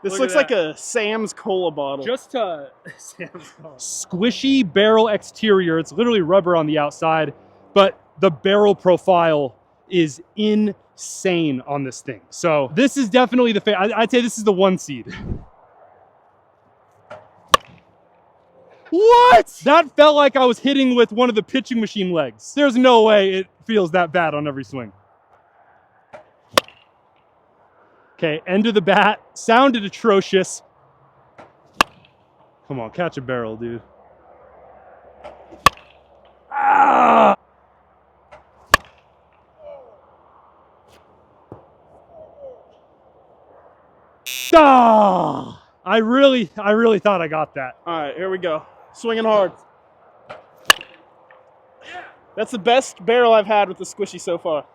This looks like a Sam's Cola bottle. Just Sam's Cola. Squishy barrel exterior. It's literally rubber on the outside, but the barrel profile is insane on this thing. So this is definitely the I'd say this is the 1 seed. What? That felt like I was hitting with one of the pitching machine legs. There's no way it feels that bad on every swing. Okay, end of the bat. Sounded atrocious. Come on, catch a barrel, dude. Ah! Ah! I really thought I got that. All right, here we go. Swinging hard. That's the best barrel I've had with the squishy so far.